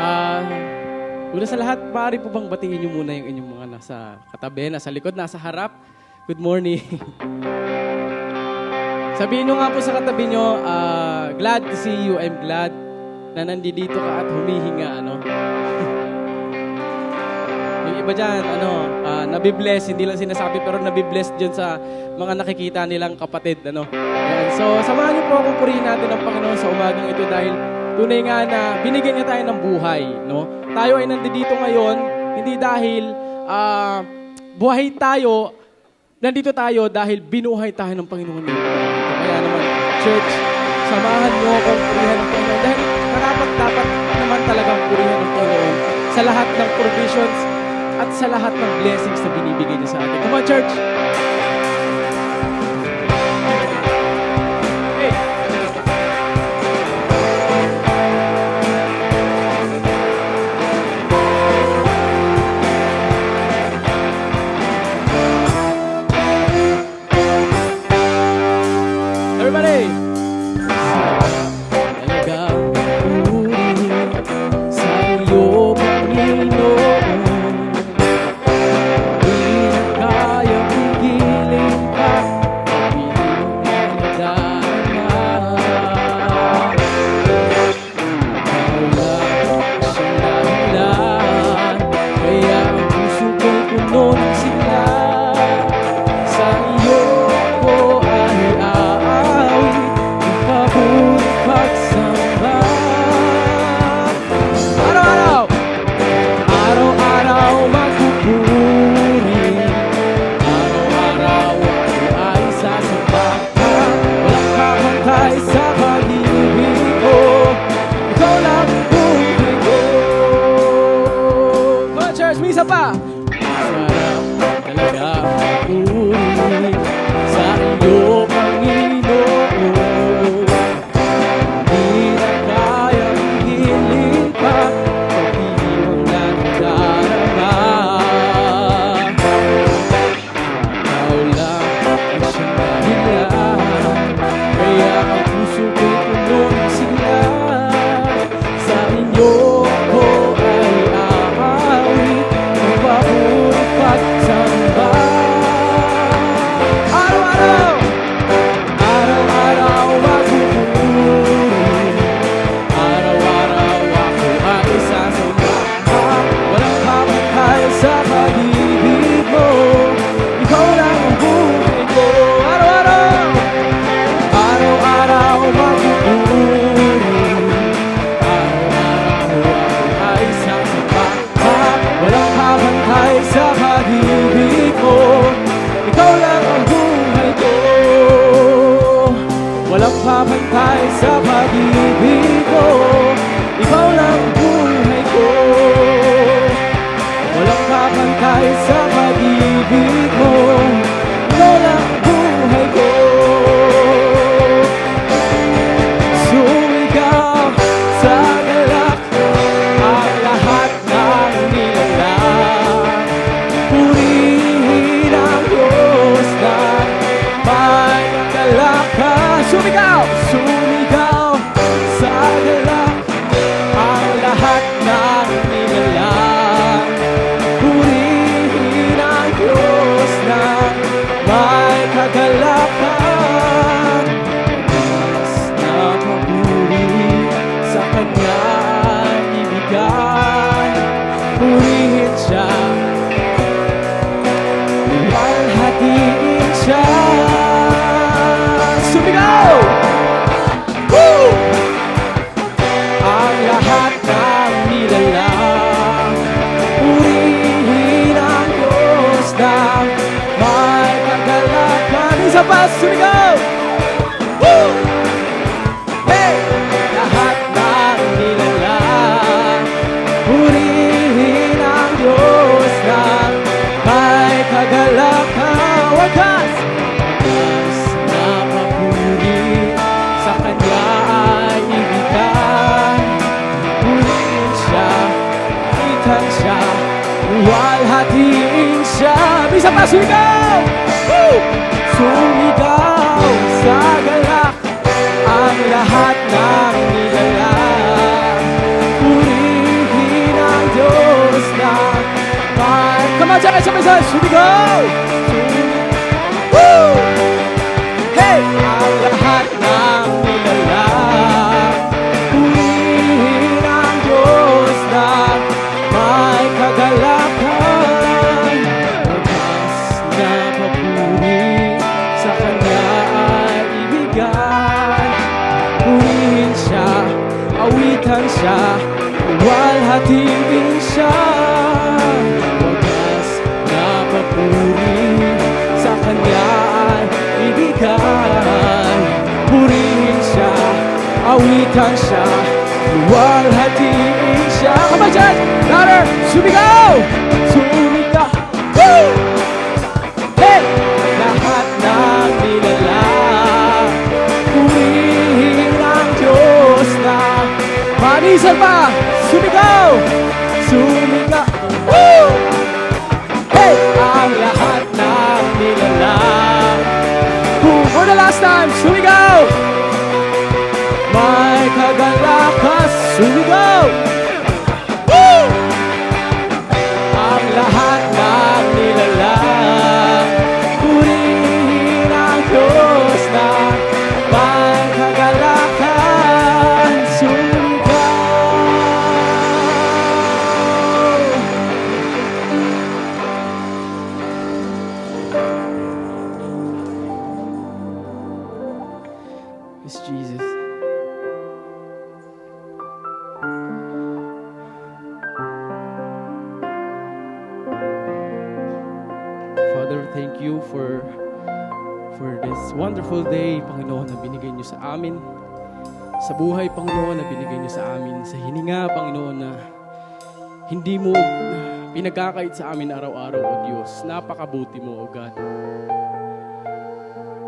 Ah, una sa lahat, maaari po bang batiin niyo muna yung inyong mga nasa katabi, nasa likod, nasa harap? Good morning. Sabihin nyo nga po sa katabi nyo, glad to see you. I'm glad na nandito ka at humihinga, ano. Yung iba dyan, nabibless, hindi lang sinasabi, pero nabibless dyan sa mga nakikita nilang kapatid, ano. Ayan. So, samahan niyo po akong purihin natin ang Panginoon sa umagang ito dahil tunay nga na binigyan niya tayo ng buhay, no. Tayo ay nandito ngayon, hindi dahil buhay tayo, nandito tayo dahil binuhay tayo ng Panginoon. Kaya naman, church, samahan niyo akong purihan ng Panginoon dahil dapat naman talagang purihan ng Panginoon sa lahat ng provisions at sa lahat ng blessings na binibigay niya sa atin. Come on, church! Hey! Everybody! Misa pa! Sarap talaga puri sa iyo, Panginoon. Di na kayang higilin pa, pag-ibig na nadarama. Ikaw lang ang siyang dahilan, kaya ang puso ko'y puno ng sigla. Sa inyo ko ay aawit, papuri pagsamba. Araw-araw, araw-araw magpupuri, araw-araw ako ay isasamba. Walang kapantay sa pag-ibig mo, ikaw lang ang buhay ko. Araw-araw, araw-araw magpupuri, araw-araw ako ay isasamba. Walang kapantay sa pag-ibig mo, ikaw lang ang buhay ko. Walang kapantay sa pag-ibig mo, ikaw lang ang buhay ko. Walang kapantay sa pag-ibig mo, ikaw lang ang buhay ko. Sumigaw sa galak ang lahat ng nilalang. Purihin ang Diyos na may kalakas. Sumigaw! Sumigaw sa galak ang lahat ng nilalang. Purihin ang Diyos na may kagalakan. Mas na papuri sa Kanya ibigay. Purihin siya, walhatiin siya. Sumigaw! Woo! Ang lahat ng nilalang, purihin ang Diyos na may kagalakan. Isa pa, sumigaw! Woo! Hey! Lahat ng nilalang, purihin ang Diyos na may kagalakan. Wakas! Wakas na papuri sa Kanya ay ibigay. Purihin siya, itan siya, walhatiin siya. Bisa pa, sumigaw! Woo! Sumigaw sa galak ang lahat ng nilalang. dyan, sabay-sabay, sumigaw! Woo! Hey! Ang lahat ng nilalang, purihin ang Diyos na may kagalakan. Wagas na papuri sa Kanya ay ibigay. Purihin siya, awitan siya, walhatiin siya. Wagas na papuri sa Kanya ay ibigay. Purihin siya, awitan siya, walhatiin siya. Come on, dyan! Louder! Sumigaw! Sumigaw! Woo! Hey! Lahat ng nilalang, purihin ang Diyos na manisan pa! Sumigaw! Sumigaw! Woo! Hey! Ang lahat ng nilalang, for the last time, sumigaw! May kagalakas, sumigaw! Woo! Ang lahat ng nilalang, purihin ang Diyos na may kagalakan, sumigaw! Yes, Jesus. Father, thank you for this wonderful day, Panginoon, na binigay niyo sa amin. Sa buhay, Panginoon, na binigay niyo sa amin. Sa hininga, Panginoon, na hindi mo pinagkakait sa amin araw-araw, O Diyos. Napakabuti mo, O God.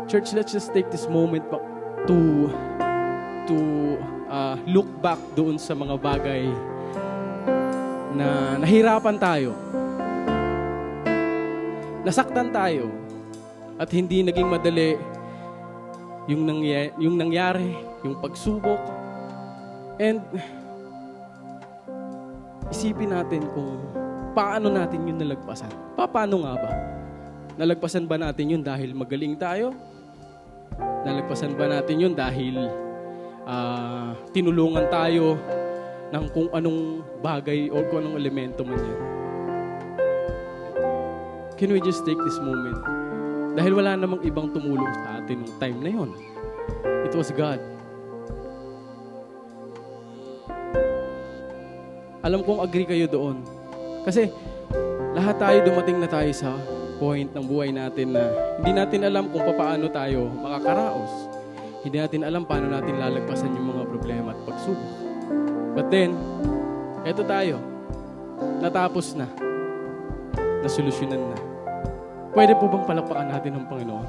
Church, let's just take this moment to look back doon sa mga bagay na nahirapan tayo. Nasaktan tayo at hindi naging madali yung nangyari, yung pagsubok. And isipin natin kung paano natin yun nalagpasan. Paano nga ba? Nalagpasan ba natin yun dahil magaling tayo? Nalagpasan ba natin yun dahil tinulungan tayo ng kung anong bagay o kung anong elemento man yan? Can we just take this moment? Dahil wala namang ibang tumulong sa atin nung time na yon. It was God. Alam kong agree kayo doon. Kasi lahat tayo dumating na tayo sa point ng buhay natin na hindi natin alam kung paano tayo makakaraos. Hindi natin alam paano natin lalagpasan yung mga problema at pagsubok. But then, eto tayo. Natapos na. Nasolusyonan na. Pwede po bang palakpakan natin ng Panginoon?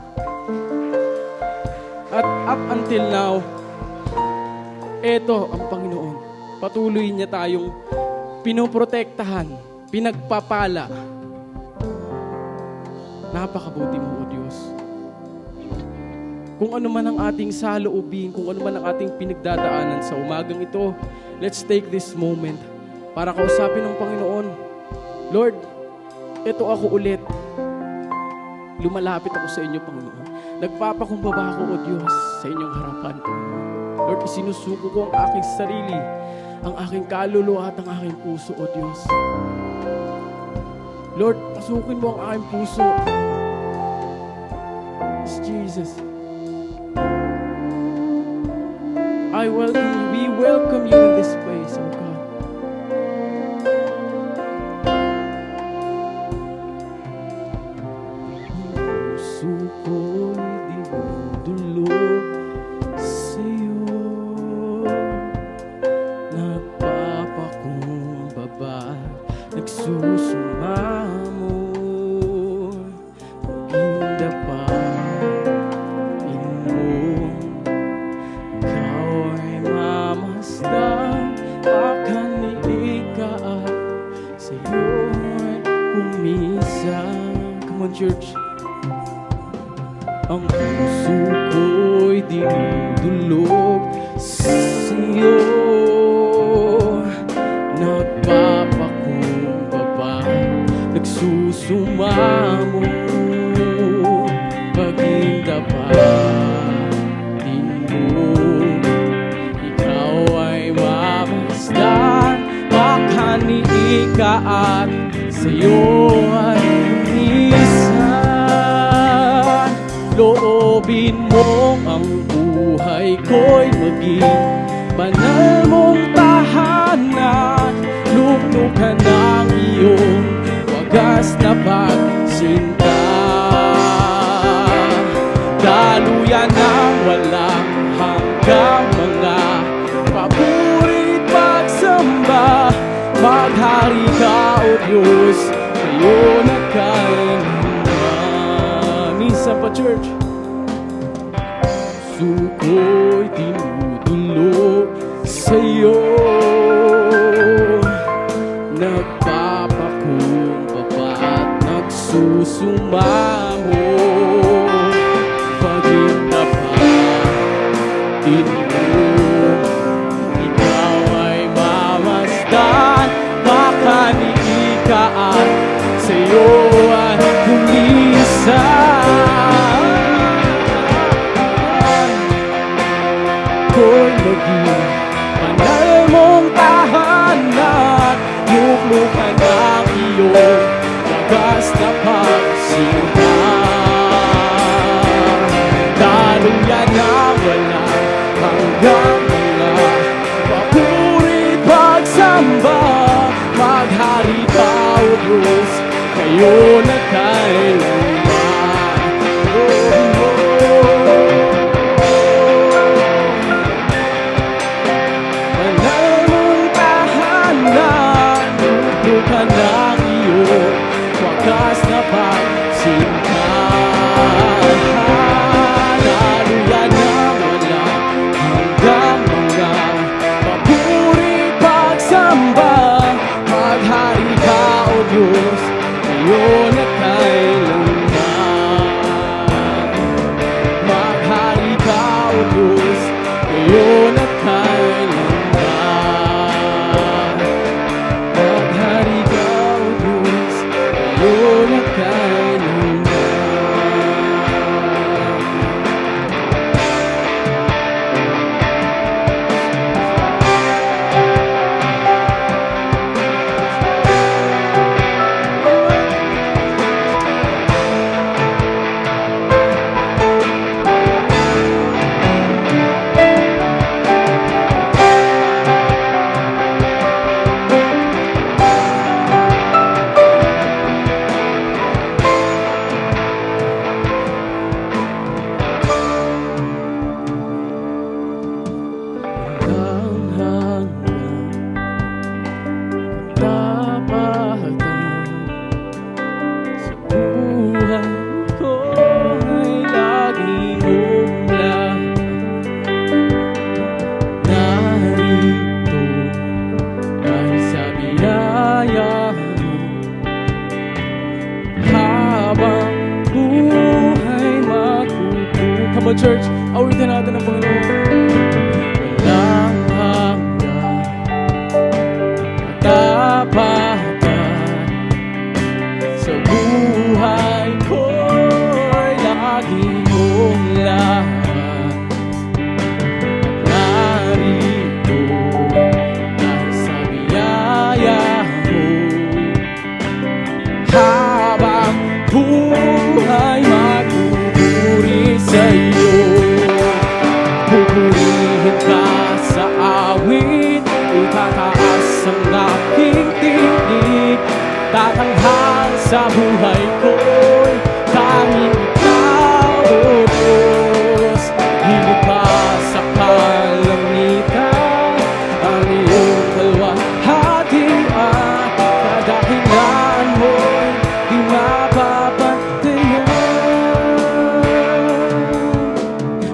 At up until now, eto ang Panginoon. Patuloy niya tayong pinoprotektahan, pinagpapala. Napakabuti mo, O Diyos. Kung ano man ang ating saloobin, kung ano man ang ating pinagdadaanan sa umagang ito, let's take this moment para kausapin ng Panginoon. Lord, ito ako ulit. Lumalapit ako sa inyo, Panginoon. Nagpapakumbaba ako, O Diyos, sa inyong harapan, Panginoon. Lord, isinusuko ko ang aking sarili, ang aking kaluluwa at ang aking puso, O Diyos. Lord, pasukin mo ang aking puso. Yes, Jesus. We welcome you in this place, O God. Church, ang puso ko'y dinudulog sa'yo. Nagpapakumbaba, nagsusumamo, paging dapatin mo. Ikaw ay mamasdan, makaniig ka at sa'yo ay minsan. Loobin mo ang buhay ko'y maging banal mong tahanan. Luklukan ng iyong wagas na pagsinta. Daluyan ng walang hanggang mga paborit pagsamba. Maghari ka, O Diyos, ngayon at kailanman. Minsan pa, church. Suko'y tinutulog sa'yo, nagpapakumbaba at nagsusumamo, paging dapatin mo. Ikaw ay mamasdan, makaniig ka at sa'yo ay kumisan. Ko'y maging banal mong tahanan. Luklukan ng iyong wagas na pagsinta. Daluyan na wala hanggang mga paborit pagsamba. Maghari ka, O Diyos, ngayon at kailanman. Ka ng iyong wagas na pagsinta. Daluyan na wala hanggang mga paborit pagsamba. Maghari ka, O Diyos, ngayon at kailanman. Maghari ka, O Diyos, ngayon at kailanman. Church, awitin natin ang Panginoon. Walang hanggang katapatan sa buhay ko'y lagi mong lahat. Narito dahil sa biyaya mo, habang buhay magpupuri sa'yo. Pupurihin ka sa awit, itataas ang aking tinig. Tatanghal sa buhay ko'y tanging ikaw, O Diyos. Hilig ka sa kalangitan, ang iyong kalwalhatian. Kadahilan mo'y di mapapatayan.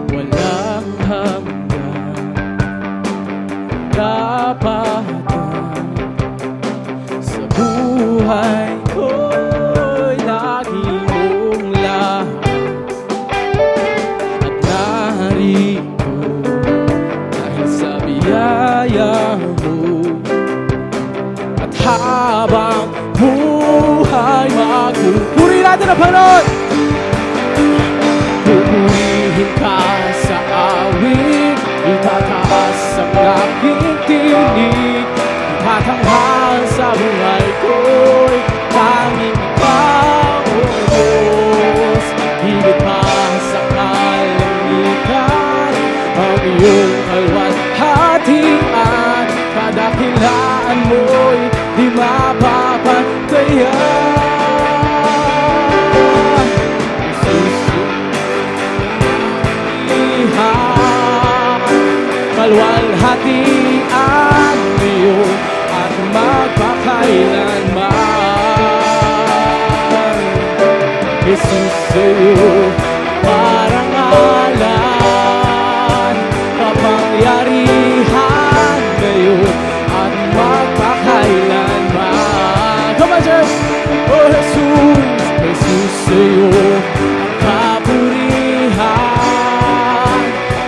Walang hanggan tapatan sa buhay ko'y lagi mong lahat. natin ang Panginoon. Pupurihin ka sa awit, itataas ang aking tinig, itatanghal sa buhay ko'y tanging ikaw, O Diyos. Higit pa sa kalangitan, ang iyong kalwalhatian, kadakilaan mo'y di mapapatayan. Kalwalhatian ngayon at magpakailanman. Jesus, sa'yo parangalan, kapangyarihan ngayon at magpakailanman. Come on, church! Oh, Jesus, Jesus, sa'yo ang kapurihan,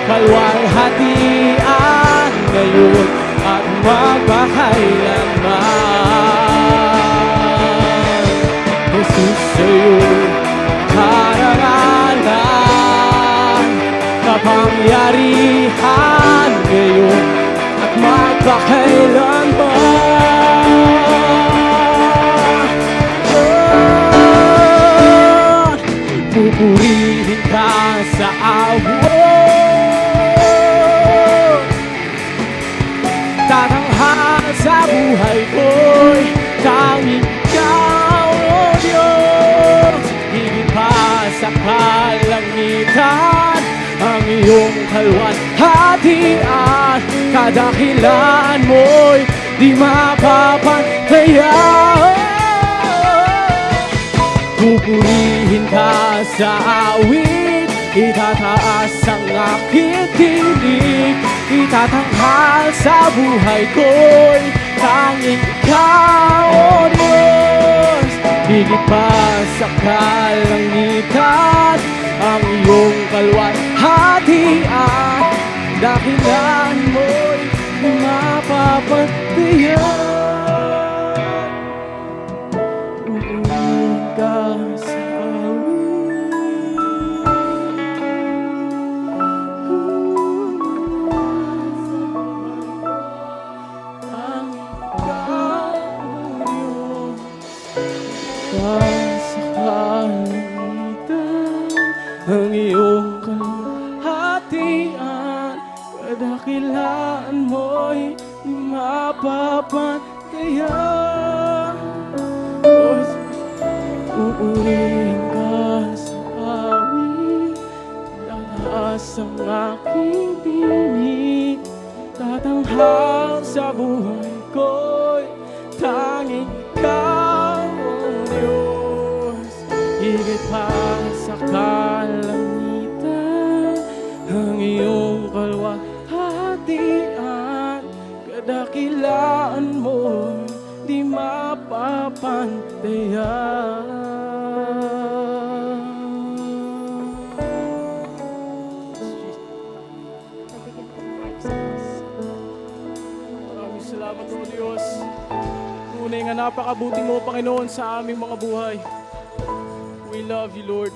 kalwalhatian ngayon at magpakailanman. Jesus, sa'yo karangalan, kapangyarihan ngayon at magpakailanman. Pupurihin ka sa awit, tatanghal sa buhay ko'y tanging ikaw, O Diyos. Higit pa sa kalangitan, ang iyong kalwalhatian, kadakilaan mo'y di mapapantayan. Pupurihin ka sa awit, itataas ang aking tinig, itatanghal sa buhay ko'y tanging ikaw, O Diyos. Higit pa sa kalangitan, ang iyong kalwalhatian, dakilan mo'y mapapantayan. Pupurihin ka sa ang iyong kalwalhatian, kadakilaan mo'y di mapapantayan. Pupurihin ka sa awit, tataas ang aking tinig, tatanghal sa buhay ko'y tanging ikaw, O Diyos. Higit pa sa kalangitan, ang iyong kalwalhatian, kadakilaan mo di mapapantayan. Maraming salamat, O Diyos. Tunay nga napakabuti mo, Panginoon, sa aming mga buhay. We love you, Lord.